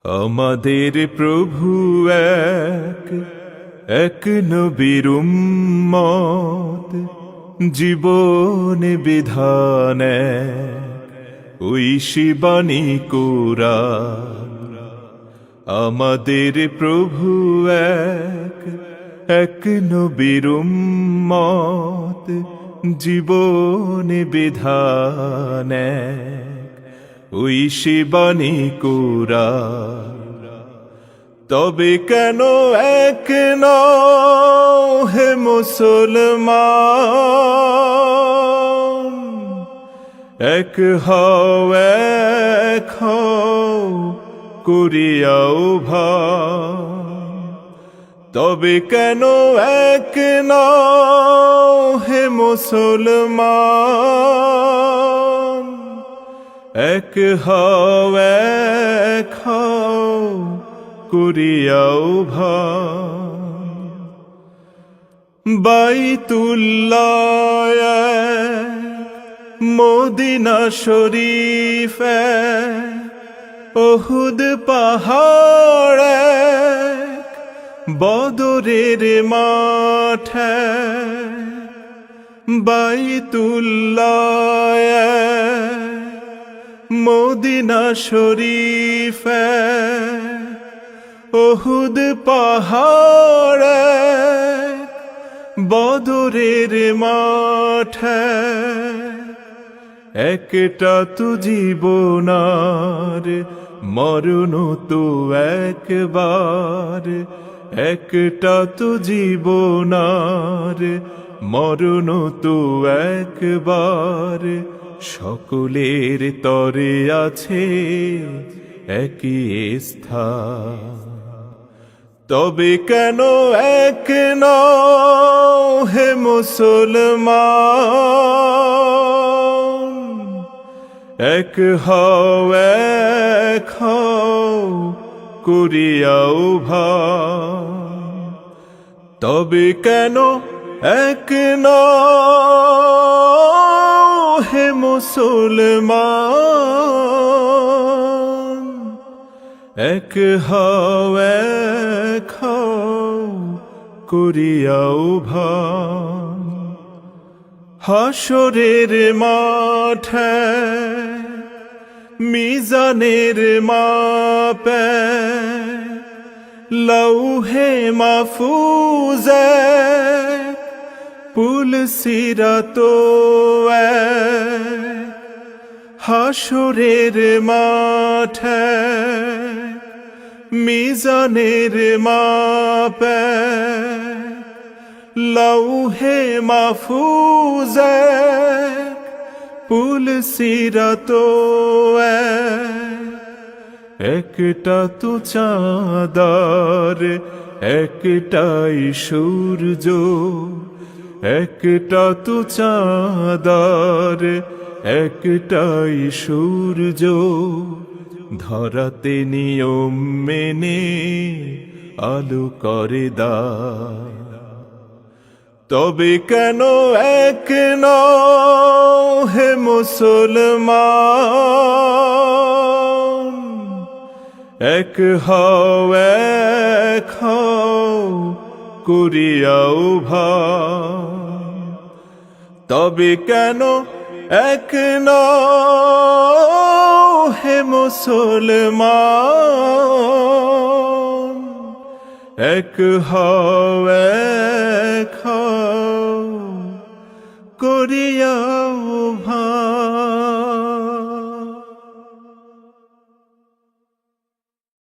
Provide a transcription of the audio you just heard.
আমাদের প্রভু এক, এক নবীর উম্মত, জীবন বিধান এক, ঐশী কুরআন। আমাদের প্রভু এক, এক নবীর উম্মত, জীবন বিধান এক, ঐশী কুরআন। তবে কেন এক নও হে মুসলমান, এক হও এক হও করিয়াও ভান। তবে কেন এক নও হে মুসলমান, এক হও এক হও করিয়াও ভান। বাইতুল্লাহ এক, মদিনা শরীফ এক, উহুদ পাহাড় এক, বদরের মাঠ এক। বাইতুল্লাহ এক, মদিনা শরীফ এক, উহুদ পাহাড় এক, বদরের মাঠ এক। একটা তো জীবনার মরণ তো একবার, একটা তো জীবনার মরণ তো একবার। সকলের তরে আছে একই স্থান। তবে কেন এক নও হে মুসলমান, এক হও এক হও করিয়াও ভান। তবে কেন এক নও হে মুসলমান, এক হও এক হও করিয়াও ভান। হাসরের মাঠ এক, মিজানের মাপ এক, লৌহে মাহফুজ এক, পুল সিরাত এক। হাসরের মাঠ এক, মিজানের মাপ এক, লৌহে মাহফুজ এক, পুল সিরাত এক। একটা তো চাঁদার একটাই সূর্য, একটা তো চাঁদার একটাই সূর্য। ধরাতে নিয়ম মেনে আলো করে দান। তবে কেন এক নও হে মুসলমান, এক হও এক হও করিয়াও ভান। তবে কেন এক নও হে মুসলমান, এক হও এক হও করিয়াও ভান।